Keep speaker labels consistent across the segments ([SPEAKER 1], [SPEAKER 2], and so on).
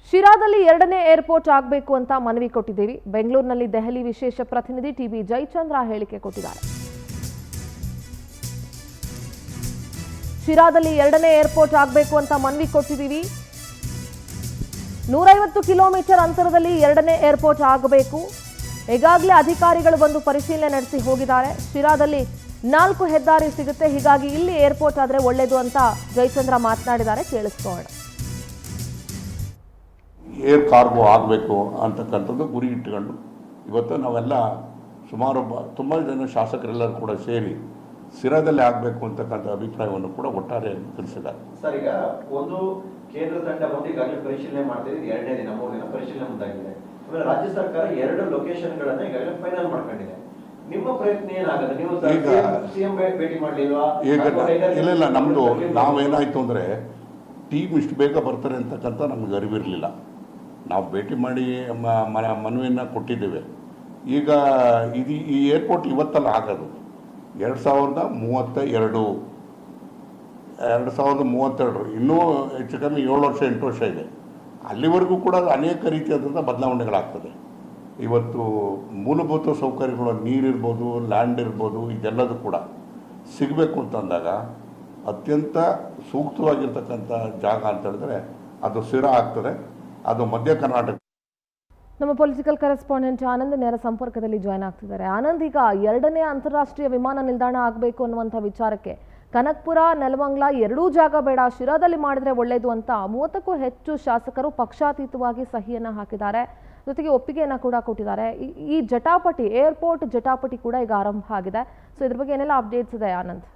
[SPEAKER 1] ಶಿರಾದಲ್ಲಿ ಎರಡನೇ ಏರ್ಪೋರ್ಟ್ ಆಗಬೇಕು ಅಂತ ಮನವಿ ಕೊಟ್ಟಿದ್ದೀವಿ. ಬೆಂಗಳೂರಿನಲ್ಲಿ ದೆಹಲಿ ವಿಶೇಷ ಪ್ರತಿನಿಧಿ ಟಿಬಿ ಜಯಚಂದ್ರ ಹೇಳಿಕೆ ಕೊಟ್ಟಿದ್ದಾರೆ. ಶಿರಾದಲ್ಲಿ ಎರಡನೇ ಏರ್ಪೋರ್ಟ್ ಆಗಬೇಕು ಅಂತ ಮನವಿ ಕೊಟ್ಟಿದ್ದೀವಿ. 150 ಕಿಲೋಮೀಟರ್ ಅಂತರದಲ್ಲಿ ಎರಡನೇ ಏರ್ಪೋರ್ಟ್ ಆಗಬೇಕು. ಈಗಾಗಲೇ ಅಧಿಕಾರಿಗಳು ಬಂದು ಪರಿಶೀಲನೆ ನಡೆಸಿ ಹೋಗಿದ್ದಾರೆ. ಶಿರಾದಲ್ಲಿ 4 ಹೆದ್ದಾರಿ ಸಿಗುತ್ತೆ, ಹೀಗಾಗಿ ಇಲ್ಲಿ ಏರ್ಪೋರ್ಟ್ ಆದರೆ ಒಳ್ಳೆಯದು ಅಂತ ಜಯಚಂದ್ರ ಮಾತನಾಡಿದ್ದಾರೆ. ಕೇಳಿಸ್ಕೊಳ್ಳೋಣ.
[SPEAKER 2] ಏರ್ ಕಾರ್ಗೋ ಆಗಬೇಕು ಅಂತಕ್ಕಂಥದ್ದು ಗುರಿ ಇಟ್ಕೊಂಡು ಇವತ್ತು ನಾವೆಲ್ಲ ಸುಮಾರು ತುಂಬ ಜನ ಶಾಸಕರೆಲ್ಲರೂ ಕೂಡ ಸೇರಿ ಶಿರಾದಲ್ಲಿ ಆಗಬೇಕು ಅಂತಕ್ಕಂಥ ಅಭಿಪ್ರಾಯವನ್ನು ಕೂಡ ಒಟ್ಟಾರೆ ತಿಳಿಸಿದ್ದಾರೆ.
[SPEAKER 3] ಸರ್, ಈಗ ಒಂದು ಕೇಂದ್ರ ತಂಡ ಬಂದು ಈಗಾಗಲೇ ಪರಿಶೀಲನೆ ಮಾಡ್ತಿದೆ. 2ನೇ ದಿನ 3 ದಿನ ಪರಿಶೀಲನೆ ಮುಂದಾಗಿದೆ. ಆಮೇಲೆ ರಾಜ್ಯ ಸರ್ಕಾರ 2 ಲೊಕೇಶನ್ಗಳನ್ನ ಈಗಾಗಲೇ ಫೈನಲ್ ಮಾಡ್ಕೊಂಡಿದೆ. ನಿಮ್ಮ ಪ್ರಯತ್ನ ಏನಾಗುತ್ತೆ? ನೀವು ಸಿಎಂ ಭೇಟಿ ಮಾಡಲಿಲ್ವಾ?
[SPEAKER 2] ಇಲ್ಲ, ನಮ್ಮದು ನಾವೇನಾಯಿತು ಅಂದರೆ ಟೀಮ್ ಇಷ್ಟು ಬೇಗ ಬರ್ತಾರೆ ಅಂತಕ್ಕಂಥ ನಮಗೆ ಅರಿವಿರಲಿಲ್ಲ. ನಾವು ಭೇಟಿ ಮಾಡಿ ಮನವಿಯನ್ನು ಕೊಟ್ಟಿದ್ದೇವೆ. ಈಗ ಈ ಏರ್ಪೋರ್ಟ್ ಇವತ್ತಲ್ಲ ಆಗೋದು. 2032 ಇನ್ನೂ ಹೆಚ್ಚು ಕಮ್ಮಿ 7 ವರ್ಷ 8 ವರ್ಷ ಇದೆ. ಅಲ್ಲಿವರೆಗೂ ಕೂಡ ಅನೇಕ ರೀತಿಯಾದಂಥ ಬದಲಾವಣೆಗಳಾಗ್ತದೆ. ಇವತ್ತು ಮೂಲಭೂತ ಸೌಕರ್ಯಗಳು, ನೀರಿರ್ಬೋದು, ಲ್ಯಾಂಡ್ ಇರ್ಬೋದು, ಇದೆಲ್ಲದೂ ಕೂಡ ಸಿಗಬೇಕು ಅಂತಂದಾಗ ಅತ್ಯಂತ ಸೂಕ್ತವಾಗಿರ್ತಕ್ಕಂಥ ಜಾಗ ಅಂತ ಹೇಳಿದ್ರೆ ಅದು ಶಿರಾ ಆಗ್ತದೆ. ಅದು ಮಧ್ಯ ಕರ್ನಾಟಕ.
[SPEAKER 1] ನಮ್ಮ ಪೊಲಿಟಿಕಲ್ ಕರೆಸ್ಪಾಂಡೆಂಟ್ ಆನಂದ್ ನೇರ ಸಂಪರ್ಕದಲ್ಲಿ ಜಾಯ್ನ್ ಆಗ್ತಿದ್ದಾರೆ. ಆನಂದ್, ಈಗ ಎರಡನೇ ಅಂತಾರಾಷ್ಟ್ರೀಯ ವಿಮಾನ ನಿಲ್ದಾಣ ಆಗಬೇಕು ಅನ್ನುವಂಥ ವಿಚಾರಕ್ಕೆ ಕನಕಪುರ, ನೆಲಮಂಗಲ ಎರಡೂ ಜಾಗ ಬೇಡ, ಶಿರಾದಲ್ಲಿ ಮಾಡಿದ್ರೆ ಒಳ್ಳೆಯದು ಅಂತ 30ಕ್ಕೂ ಹೆಚ್ಚು ಶಾಸಕರು ಪಕ್ಷಾತೀತವಾಗಿ ಸಹಿಯನ್ನು ಹಾಕಿದ್ದಾರೆ. ಜೊತೆಗೆ ಒಪ್ಪಿಗೆಯನ್ನು ಕೂಡ ಕೊಟ್ಟಿದ್ದಾರೆ. ಈ ಜಟಾಪಟಿ, ಏರ್ಪೋರ್ಟ್ ಜಟಾಪಟಿ ಕೂಡ ಈಗ ಆರಂಭ ಆಗಿದೆ. ಸೊ ಇದ್ರ ಬಗ್ಗೆ ಏನೆಲ್ಲ ಅಪ್ಡೇಟ್ಸ್ ಇದೆ ಆನಂದ್?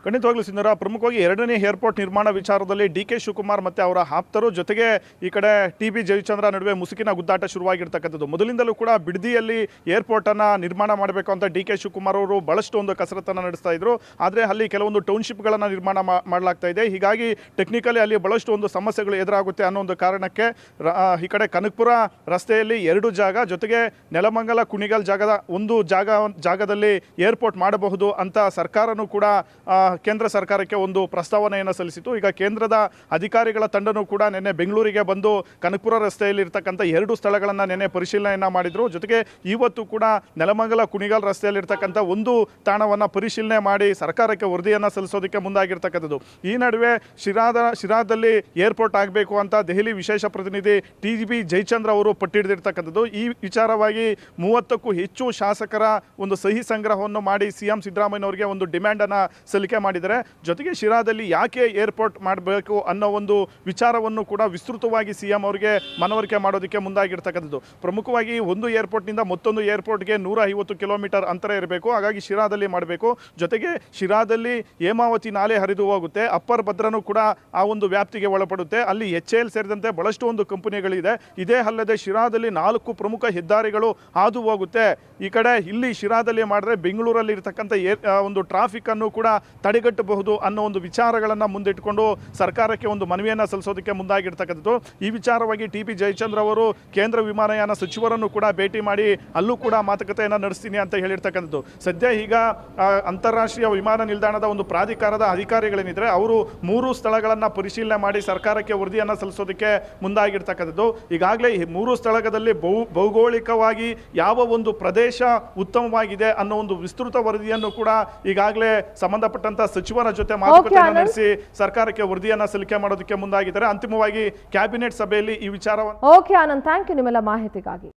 [SPEAKER 4] ಖಂಡಿತವಾಗ್ಲೂ ಸಿಂಧೂರ, ಪ್ರಮುಖವಾಗಿ ಎರಡನೇ ಏರ್ಪೋರ್ಟ್ ನಿರ್ಮಾಣ ವಿಚಾರದಲ್ಲಿ ಡಿ.ಕೆ. ಶಿವಕುಮಾರ್ ಮತ್ತು ಅವರ ಆಪ್ತರು ಜೊತೆಗೆ ಈ ಕಡೆ ಟಿ.ಬಿ. ಜಯಚಂದ್ರ ನಡುವೆ ಮುಸುಕಿನ ಗುದ್ದಾಟ ಶುರುವಾಗಿರ್ತಕ್ಕಂಥದ್ದು. ಮೊದಲಿಂದಲೂ ಕೂಡ ಬಿಡದಿಯಲ್ಲಿ ಏರ್ಪೋರ್ಟನ್ನು ನಿರ್ಮಾಣ ಮಾಡಬೇಕು ಅಂತ ಡಿ.ಕೆ. ಶಿವಕುಮಾರ್ ಅವರು ಬಹಳಷ್ಟು ಒಂದು ಕಸರತ್ತನ್ನು ನಡೆಸ್ತಾ ಇದ್ರು. ಆದರೆ ಅಲ್ಲಿ ಕೆಲವೊಂದು ಟೌನ್ಶಿಪ್ಗಳನ್ನು ನಿರ್ಮಾಣ ಮಾಡಲಾಗ್ತಾ ಇದೆ. ಹೀಗಾಗಿ ಟೆಕ್ನಿಕಲಿ ಅಲ್ಲಿ ಬಹಳಷ್ಟು ಒಂದು ಸಮಸ್ಯೆಗಳು ಎದುರಾಗುತ್ತೆ ಅನ್ನೋ ಒಂದು ಕಾರಣಕ್ಕೆ ಈ ಕಡೆ ಕನಕಪುರ ರಸ್ತೆಯಲ್ಲಿ 2 ಜಾಗ, ಜೊತೆಗೆ ನೆಲಮಂಗಲ ಕುಣಿಗಲ್ ಜಾಗದ ಒಂದು ಜಾಗದಲ್ಲಿ ಏರ್ಪೋರ್ಟ್ ಮಾಡಬಹುದು ಅಂತ ಸರ್ಕಾರನೂ ಕೂಡ ಕೇಂದ್ರ ಸರ್ಕಾರಕ್ಕೆ ಒಂದು ಪ್ರಸ್ತಾವನೆಯನ್ನು ಸಲ್ಲಿಸಿತು. ಈಗ ಕೇಂದ್ರದ ಅಧಿಕಾರಿಗಳ ತಂಡನೂ ಕೂಡ ನಿನ್ನೆ ಬೆಂಗಳೂರಿಗೆ ಬಂದು ಕನಕಪುರ ರಸ್ತೆಯಲ್ಲಿ ಇರ್ತಕ್ಕಂಥ 2 ಸ್ಥಳಗಳನ್ನು ನಿನ್ನೆ ಪರಿಶೀಲನೆಯನ್ನು ಮಾಡಿದರು. ಜೊತೆಗೆ ಇವತ್ತು ಕೂಡ ನೆಲಮಂಗಲ ಕುಣಿಗಲ್ ರಸ್ತೆಯಲ್ಲಿರ್ತಕ್ಕಂಥ ಒಂದು ತಾಣವನ್ನು ಪರಿಶೀಲನೆ ಮಾಡಿ ಸರ್ಕಾರಕ್ಕೆ ವರದಿಯನ್ನು ಸಲ್ಲಿಸೋದಕ್ಕೆ ಮುಂದಾಗಿರ್ತಕ್ಕಂಥದ್ದು. ಈ ನಡುವೆ ಶಿರಾದಲ್ಲಿ ಏರ್ಪೋರ್ಟ್ ಆಗಬೇಕು ಅಂತ ದೆಹಲಿ ವಿಶೇಷ ಪ್ರತಿನಿಧಿ ಟಿ.ಬಿ. ಜಯಚಂದ್ರ ಅವರು ಪಟ್ಟಿಡಿದಿರ್ತಕ್ಕಂಥದ್ದು. ಈ ವಿಚಾರವಾಗಿ 30ಕ್ಕೂ ಹೆಚ್ಚು ಶಾಸಕರ ಒಂದು ಸಹಿ ಸಂಗ್ರಹವನ್ನು ಮಾಡಿ ಸಿಎಂ ಸಿದ್ದರಾಮಯ್ಯನವರಿಗೆ ಒಂದು ಡಿಮ್ಯಾಂಡನ್ನು ಸಲ್ಲಿಕೆ ಮಾಡಿದ್ದಾರೆ. ಜೊತೆಗೆ ಶಿರಾದಲ್ಲಿ ಯಾಕೆ ಏರ್ಪೋರ್ಟ್ ಮಾಡಬೇಕು ಅನ್ನೋ ಒಂದು ವಿಚಾರವನ್ನು ಕೂಡ ವಿಸ್ತೃತವಾಗಿ ಸಿಎಂ ಅವರಿಗೆ ಮನವರಿಕೆ ಮಾಡೋದಕ್ಕೆ ಮುಂದಾಗಿರ್ತಕ್ಕಂಥದ್ದು. ಪ್ರಮುಖವಾಗಿ ಒಂದು ಏರ್ಪೋರ್ಟ್ನಿಂದ ಮತ್ತೊಂದು ಏರ್ಪೋರ್ಟ್ಗೆ 150 ಕಿಲೋಮೀಟರ್ ಅಂತರ ಇರಬೇಕು. ಹಾಗಾಗಿ ಶಿರಾದಲ್ಲಿ ಮಾಡಬೇಕು. ಜೊತೆಗೆ ಶಿರಾದಲ್ಲಿ ಹೇಮಾವತಿ ನಾಲೆ ಹರಿದು ಹೋಗುತ್ತೆ. ಅಪ್ಪರ್ ಭದ್ರನೂ ಕೂಡ ಆ ಒಂದು ವ್ಯಾಪ್ತಿಗೆ ಒಳಪಡುತ್ತೆ. ಅಲ್ಲಿ HAL ಸೇರಿದಂತೆ ಬಹಳಷ್ಟು ಒಂದು ಕಂಪನಿಗಳಿದೆ. ಇದೇ ಅಲ್ಲದೆ ಶಿರಾದಲ್ಲಿ 4 ಪ್ರಮುಖ ಹೆದ್ದಾರಿಗಳು ಹಾದು ಹೋಗುತ್ತೆ. ಈ ಕಡೆ ಇಲ್ಲಿ ಶಿರಾದಲ್ಲಿ ಮಾಡಿದ್ರೆ ಬೆಂಗಳೂರಲ್ಲಿ ಇರತಕ್ಕಂಥ ಒಂದು ಟ್ರಾಫಿಕ್ ಅನ್ನು ಕೂಡ ತಡೆಗಟ್ಟಬಹುದು ಅನ್ನೋ ಒಂದು ವಿಚಾರಗಳನ್ನು ಮುಂದಿಟ್ಟುಕೊಂಡು ಸರ್ಕಾರಕ್ಕೆ ಒಂದು ಮನವಿಯನ್ನು ಸಲ್ಲಿಸೋದಕ್ಕೆ ಮುಂದಾಗಿರ್ತಕ್ಕಂಥದ್ದು. ಈ ವಿಚಾರವಾಗಿ ಟಿ.ಬಿ. ಜಯಚಂದ್ರ ಅವರು ಕೇಂದ್ರ ವಿಮಾನಯಾನ ಸಚಿವರನ್ನು ಕೂಡ ಭೇಟಿ ಮಾಡಿ ಅಲ್ಲೂ ಕೂಡ ಮಾತುಕತೆಯನ್ನು ನಡೆಸ್ತೀನಿ ಅಂತ ಹೇಳಿರ್ತಕ್ಕಂಥದ್ದು. ಸದ್ಯ ಈಗ ಅಂತಾರಾಷ್ಟ್ರೀಯ ವಿಮಾನ ನಿಲ್ದಾಣದ ಒಂದು ಪ್ರಾಧಿಕಾರದ ಅಧಿಕಾರಿಗಳೇನಿದ್ರೆ ಅವರು 3 ಸ್ಥಳಗಳನ್ನು ಪರಿಶೀಲನೆ ಮಾಡಿ ಸರ್ಕಾರಕ್ಕೆ ವರದಿಯನ್ನು ಸಲ್ಲಿಸೋದಕ್ಕೆ ಮುಂದಾಗಿರ್ತಕ್ಕಂಥದ್ದು. ಈಗಾಗಲೇ 3 ಸ್ಥಳದಲ್ಲಿ ಭೌಗೋಳಿಕವಾಗಿ ಯಾವ ಒಂದು ಪ್ರದೇಶ ಉತ್ತಮವಾಗಿದೆ ಅನ್ನೋ ಒಂದು ವಿಸ್ತೃತ ವರದಿಯನ್ನು ಕೂಡ ಈಗಾಗಲೇ ಸಂಬಂಧಪಟ್ಟಂತ ಸಚಿವರ ಜೊತೆ ಮಾತುಕತೆಯನ್ನು ನಡೆಸಿ ಸರ್ಕಾರಕ್ಕೆ ವರದಿಯನ್ನು ಸಲ್ಲಿಕೆ ಮಾಡೋದಕ್ಕೆ ಮುಂದಾಗಿದ್ದಾರೆ. ಅಂತಿಮವಾಗಿ ಕ್ಯಾಬಿನೆಟ್ ಸಭೆಯಲ್ಲಿ ಈ ವಿಚಾರವನ್ನು
[SPEAKER 1] ಓಕೆ ಆನಂದ್, ಥ್ಯಾಂಕ್ ಯು ನಿಮ್ಮೆಲ್ಲ ಮಾಹಿತಿಗಾಗಿ.